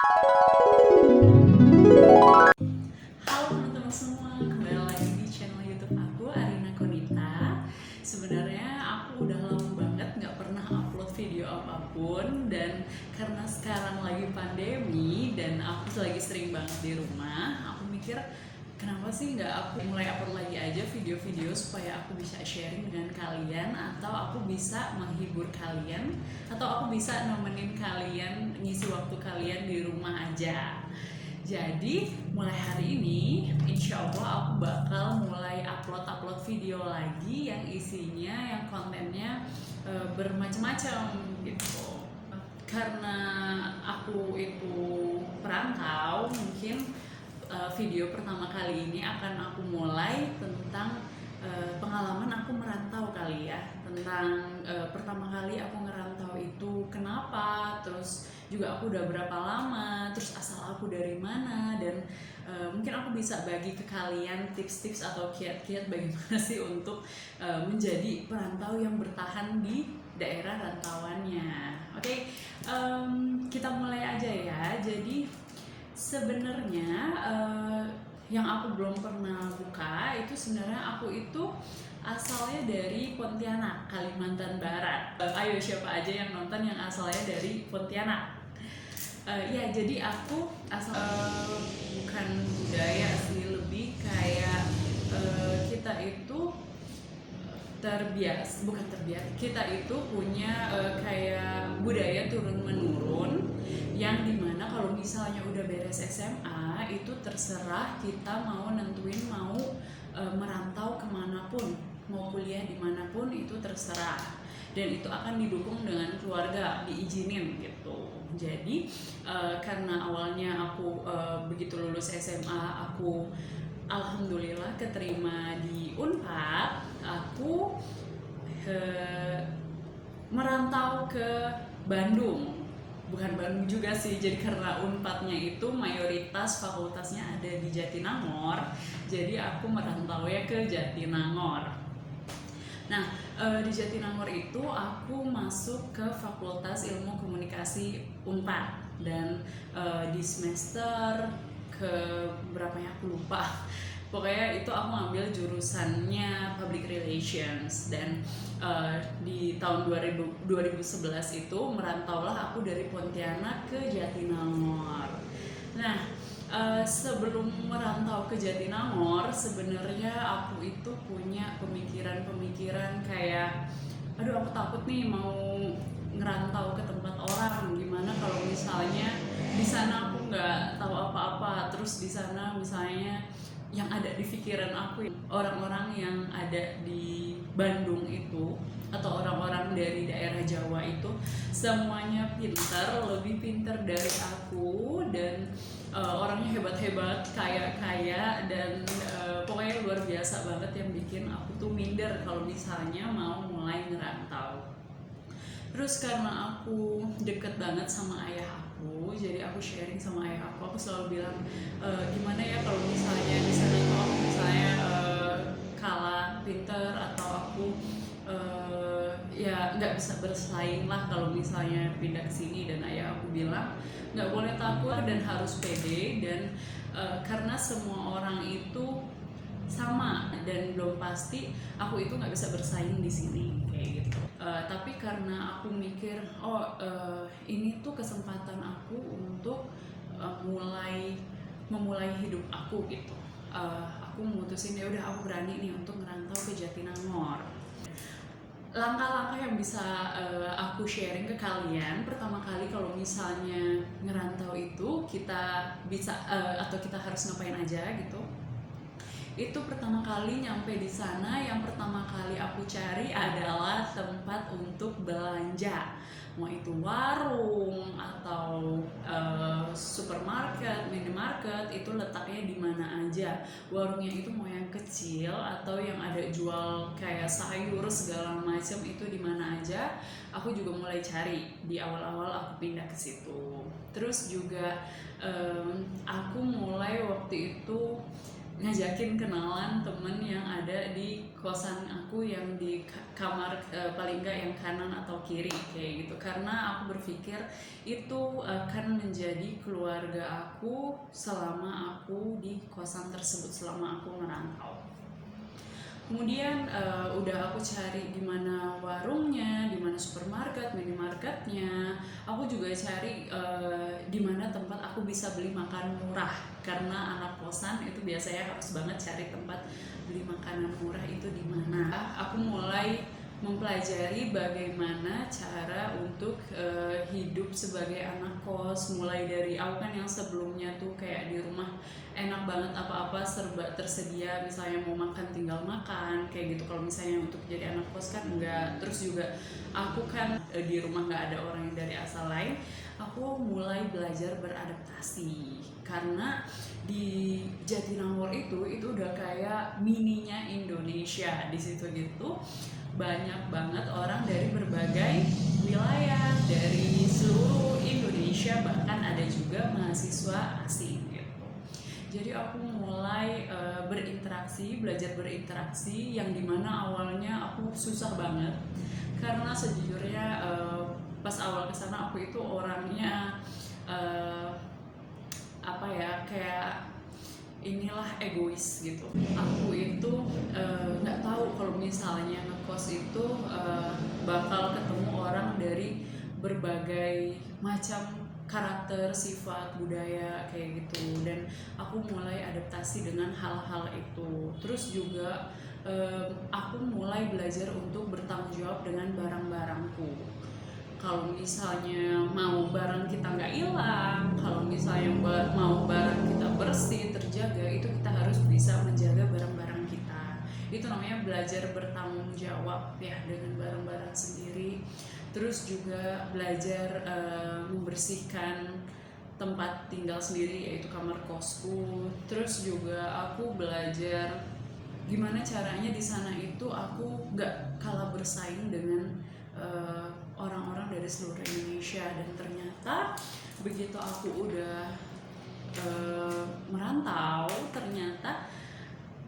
Halo teman-teman semua, kembali lagi di channel YouTube aku, Arina Konita. Sebenarnya aku udah lama banget nggak pernah upload video apapun, dan karena sekarang lagi pandemi dan aku lagi sering banget di rumah, aku mikir kenapa sih nggak aku mulai upload lagi aja video-video supaya aku bisa sharing dengan kalian, atau aku bisa menghibur kalian, atau aku bisa nemenin kalian ngisi waktu kalian di rumah aja. Jadi mulai hari ini, insya Allah aku bakal mulai upload video lagi yang isinya, yang kontennya bermacam-macam gitu. Karena aku itu perantau, mungkin video pertama kali ini akan aku mulai tentang pengalaman aku merantau kali ya, tentang pertama kali aku ngerantau itu kenapa, terus juga aku udah berapa lama, terus asal aku dari mana, dan mungkin aku bisa bagi ke kalian tips-tips atau kiat-kiat bagaimana sih untuk menjadi perantau yang bertahan di daerah rantauannya. Oke, kita mulai aja ya. Jadi sebenarnya yang aku belum pernah buka itu, sebenarnya aku itu asalnya dari Pontianak, Kalimantan Barat. Ayo siapa aja yang nonton yang asalnya dari Pontianak? Ya, jadi aku asal bukan budaya sih, lebih kayak kita itu bukan terbiasa, kita itu punya kayak budaya turun menurun, yang dimana kalau misalnya udah beres SMA itu terserah kita mau nentuin mau merantau kemanapun, mau kuliah dimanapun itu terserah, dan itu akan didukung dengan keluarga, diizinin gitu. Jadi karena awalnya aku begitu lulus SMA aku alhamdulillah keterima di Unpad, aku merantau ke Bandung. Bukan Bandung juga sih, jadi karena Unpadnya itu mayoritas fakultasnya ada di Jatinangor, jadi aku merantau ya ke Jatinangor. Nah, di Jatinangor itu aku masuk ke Fakultas Ilmu Komunikasi Unpad, dan di semester ke berapanya aku lupa. Pokoknya itu aku ambil jurusannya Public Relations, dan di tahun 2011 itu merantaulah aku dari Pontianak ke Jatinangor. Nah, sebelum merantau ke Jatinangor, sebenarnya aku itu punya pemikiran-pemikiran kayak, aduh aku takut nih mau ngerantau ke tempat orang, gimana kalau misalnya di sana aku nggak tahu apa-apa, terus di sana misalnya yang ada di pikiran aku orang-orang yang ada di Bandung itu, atau orang-orang dari daerah Jawa itu semuanya pintar, lebih pintar dari aku, dan orangnya hebat-hebat, kaya-kaya, dan pokoknya luar biasa banget, yang bikin aku tuh minder kalau misalnya mau mulai ngerantau. Terus karena aku deket banget sama ayah aku, jadi aku sharing sama ayah aku selalu bilang, gimana ya kalau misalnya di sana tuh aku misalnya kalah pinter, atau aku ya nggak bisa bersaing lah kalau misalnya pindah ke sini. Dan ayah aku bilang nggak boleh takut dan harus pede, dan karena semua orang itu sama dan belum pasti aku itu nggak bisa bersaing di sini kayak gitu. Tapi karena aku mikir, ini tuh kesempatan aku untuk memulai hidup aku gitu. Aku memutusin ya udah aku berani nih untuk ngerantau ke Jatinangor. Langkah-langkah yang bisa aku sharing ke kalian, pertama kali kalau misalnya ngerantau itu kita bisa atau kita harus ngapain aja gitu. Itu pertama kali nyampe di sana, yang pertama kali aku cari adalah tempat untuk belanja, mau itu warung atau supermarket, minimarket, itu letaknya di mana aja. Warungnya itu mau yang kecil atau yang ada jual kayak sayur segala macam, itu di mana aja. Aku juga mulai cari di awal-awal aku pindah ke situ. Terus juga aku mulai waktu itu ngajakin kenalan temen yang ada di kosan aku yang di kamar paling enggak yang kanan atau kiri kayak gitu, karena aku berpikir itu akan menjadi keluarga aku selama aku di kosan tersebut, selama aku merantau. Kemudian udah aku cari di mana warungnya, di mana supermarket, minimarketnya. Aku juga cari di mana tempat aku bisa beli makan murah, karena anak kosan itu biasanya harus banget cari tempat beli makanan murah itu di mana. Aku mulai mempelajari bagaimana cara untuk hidup sebagai anak kos, mulai dari aku kan yang sebelumnya tuh kayak di rumah enak banget, apa-apa serba tersedia, misalnya mau makan tinggal makan kayak gitu. Kalau misalnya untuk jadi anak kos kan enggak. Terus juga aku kan di rumah nggak ada orang yang dari asal lain, aku mulai belajar beradaptasi, karena di Jatinangor itu udah kayak mininya Indonesia di situ gitu. Banyak banget orang dari berbagai wilayah dari seluruh Indonesia, bahkan ada juga mahasiswa asing gitu. Jadi aku mulai berinteraksi, belajar berinteraksi, yang dimana awalnya aku susah banget, karena sejujurnya pas awal kesana aku itu orangnya apa ya, kayak inilah egois gitu. Aku itu nggak tahu kalau misalnya ngekos itu bakal ketemu orang dari berbagai macam karakter, sifat, budaya kayak gitu, dan aku mulai adaptasi dengan hal-hal itu. Terus juga aku mulai belajar untuk bertanggung jawab dengan barang-barangku. Kalau misalnya mau barang kita nggak hilang, kalau misalnya mau barang kita bersih, terjaga, itu kita harus bisa menjaga barang-barang kita. Itu namanya belajar bertanggung jawab ya dengan barang-barang sendiri. Terus juga belajar membersihkan tempat tinggal sendiri, yaitu kamar kosku. Terus juga aku belajar gimana caranya di sana itu aku nggak kalah bersaing dengan orang-orang dari seluruh Indonesia. Dan ternyata begitu aku udah merantau, ternyata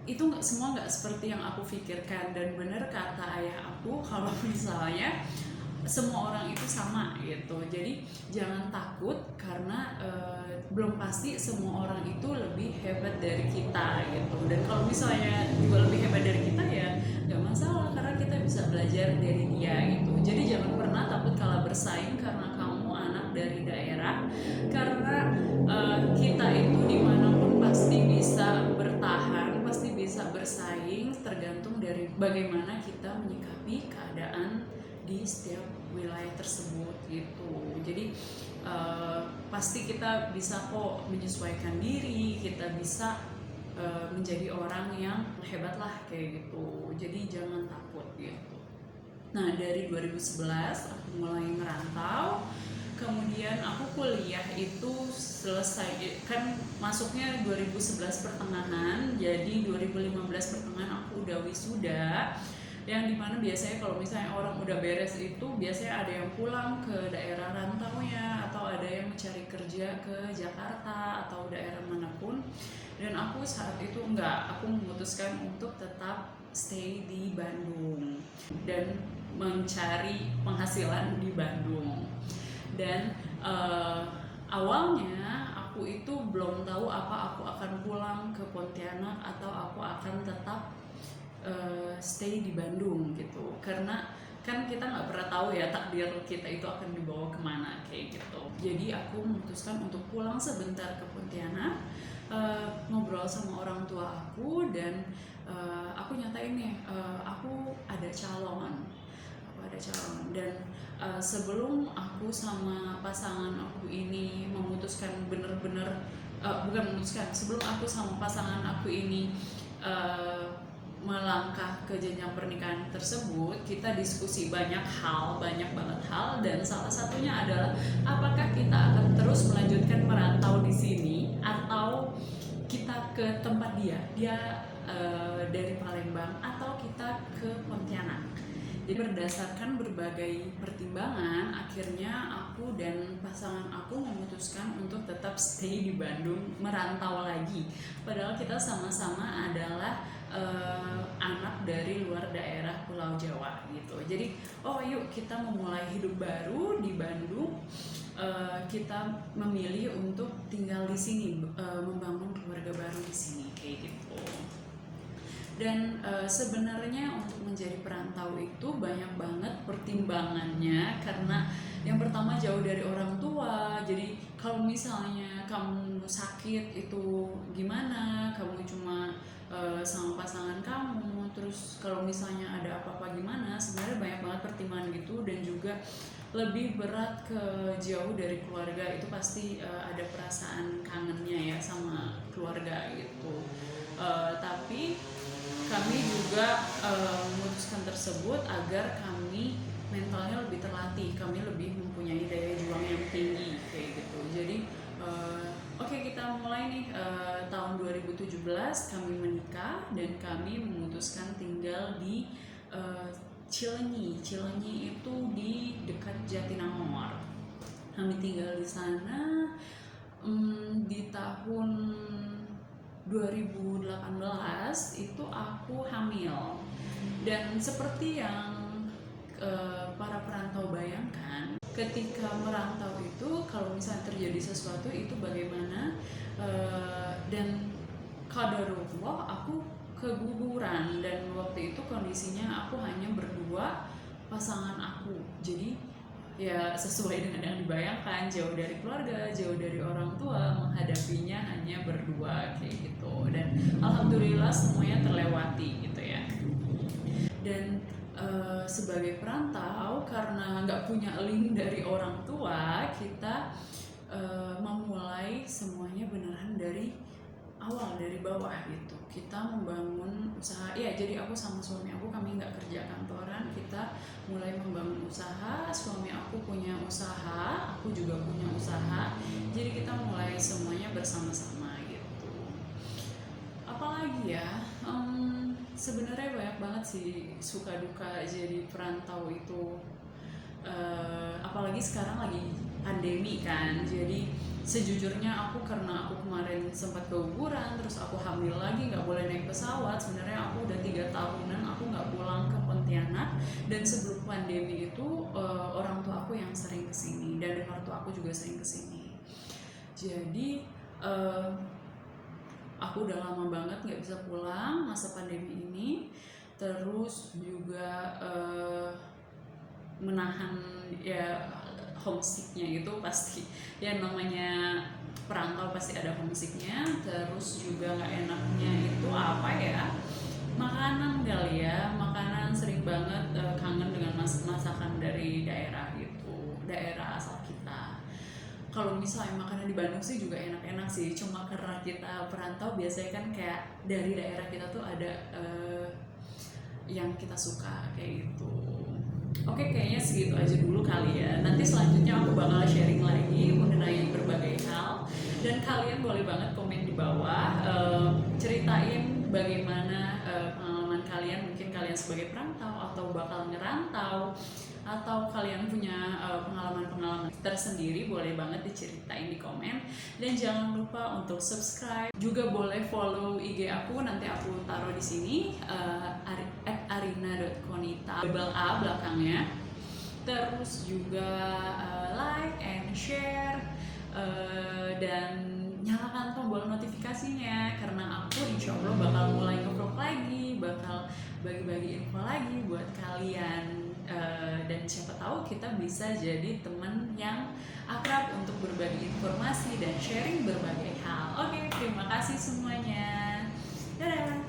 itu semua nggak seperti yang aku pikirkan. Dan bener kata ayah aku, kalau misalnya semua orang itu sama gitu. Jadi jangan takut, karena belum pasti semua orang itu lebih hebat dari kita gitu. Dan kalau misalnya juga lebih hebat dari kita ya nggak masalah, karena kita bisa belajar dari dia gitu. Jadi jangan pernah takut kalah bersaing karena kamu anak dari daerah, karena kita itu dimanapun pasti bisa bertahan, pasti bisa bersaing, tergantung dari bagaimana kita menyikapi keadaan di setiap wilayah tersebut gitu. Jadi pasti kita bisa kok menyesuaikan diri, kita bisa menjadi orang yang hebat lah kayak gitu. Jadi jangan takut gitu. Nah, dari 2011 aku mulai merantau. Kemudian aku kuliah itu selesai, kan masuknya 2011 pertengahan, jadi 2015 pertengahan aku udah wisuda. Yang dimana biasanya kalau misalnya orang udah beres itu biasanya ada yang pulang ke daerah rantaunya, atau ada yang mencari kerja ke Jakarta atau daerah manapun. Dan aku saat itu enggak, aku memutuskan untuk tetap stay di Bandung dan mencari penghasilan di Bandung. Dan awalnya aku itu belum tahu apa aku akan pulang ke Pontianak atau aku akan tetap stay di Bandung gitu, karena kan kita nggak pernah tahu ya takdir kita itu akan dibawa kemana kayak gitu. Jadi aku memutuskan untuk pulang sebentar ke Pontianak, ngobrol sama orang tua aku, dan aku nyatain nih aku ada calon. Dan sebelum aku sama pasangan aku ini memutuskan bener-bener bukan memutuskan, sebelum aku sama pasangan aku ini melangkah ke jenjang pernikahan tersebut, kita diskusi banyak banget hal, dan salah satunya adalah apakah kita akan terus melanjutkan merantau di sini atau kita ke tempat dia dari Palembang atau kita ke Pontianak Jadi berdasarkan berbagai pertimbangan, akhirnya aku dan pasangan aku memutuskan untuk tetap stay di Bandung, merantau lagi. Padahal kita sama-sama adalah anak dari luar daerah Pulau Jawa gitu. Jadi, oh yuk kita memulai hidup baru di Bandung. Kita memilih untuk tinggal di sini, membangun keluarga baru di sini kayak gitu. Dan sebenarnya untuk menjadi perantau itu banyak banget pertimbangannya, karena yang pertama jauh dari orang tua. Jadi kalau misalnya kamu sakit itu gimana, kamu cuma sama pasangan kamu, terus kalau misalnya ada apa-apa gimana, sebenarnya banyak banget pertimbangan gitu. Dan juga lebih berat ke jauh dari keluarga, itu pasti ada perasaan kangennya ya sama keluarga gitu. Tapi kami juga memutuskan tersebut agar kami mentalnya lebih terlatih, kami lebih mempunyai daya juang yang tinggi kayak gitu. Jadi oke, kita mulai nih. Tahun 2017 kami menikah dan kami memutuskan tinggal di Cileunyi. Cileunyi itu di dekat Jatinangor. Kami tinggal di sana di tahun 2018 itu aku hamil. Dan seperti yang para perantau bayangkan, ketika merantau itu kalau misalnya terjadi sesuatu itu bagaimana, dan qadarullah aku keguguran. Dan waktu itu kondisinya aku hanya berdua pasangan aku. Jadi ya sesuai dengan yang dibayangkan, jauh dari keluarga, jauh dari orang tua, menghadapinya hanya berdua kayak gitu. Dan alhamdulillah semuanya terlewati gitu ya. Dan sebagai perantau, karena nggak punya link dari orang tua, kita memulai semuanya beneran dari awal, dari bawah gitu. Kita membangun usaha, ya jadi aku sama suami aku, kami nggak kerja kantoran, kita mulai membangun usaha. Suami aku punya usaha, aku juga punya usaha, jadi kita mulai semuanya bersama-sama gitu. Apalagi ya, sebenarnya banyak banget sih suka duka jadi perantau itu. Apalagi sekarang lagi pandemi kan, jadi sejujurnya aku, karena aku kemarin sempat keguguran, terus aku hamil lagi, nggak boleh naik pesawat. Sebenarnya aku udah 3 tahunan aku nggak pulang ke Pontianak. Dan sebelum pandemi itu orang tua aku yang sering kesini, dan mertua aku juga sering kesini. Jadi aku udah lama banget nggak bisa pulang masa pandemi ini. Terus juga menahan ya homesicknya itu pasti ya, namanya perantau pasti ada homesicknya. Terus juga nggak enaknya itu apa ya, makanan kali ya, makanan sering banget kangen dengan masakan dari daerah gitu, daerah asal kita. Kalau misalnya makanan di Bandung sih juga enak-enak sih, cuma karena kita perantau biasanya kan kayak dari daerah kita tuh ada yang kita suka kayak gitu. Oke, kayaknya segitu aja dulu kali ya. Nanti selanjutnya aku bakal sharing lagi mengenai berbagai hal. Dan kalian boleh banget komen di bawah, ceritain bagaimana pengalaman kalian. Mungkin kalian sebagai perantau atau bakal ngerantau, atau kalian punya pengalaman-pengalaman tersendiri, boleh banget diceritain di komen. Dan jangan lupa untuk subscribe. Juga boleh follow IG aku, nanti aku taruh di sini, @arina.konita double A belakangnya. Terus juga like and share, dan nyalakan tombol notifikasinya, karena aku insya Allah bakal mulai nge-vlog lagi, bakal bagi-bagi info lagi buat kalian. Dan siapa tahu kita bisa jadi teman yang akrab untuk berbagi informasi dan sharing berbagai hal. Oke, terima kasih semuanya. Dadah.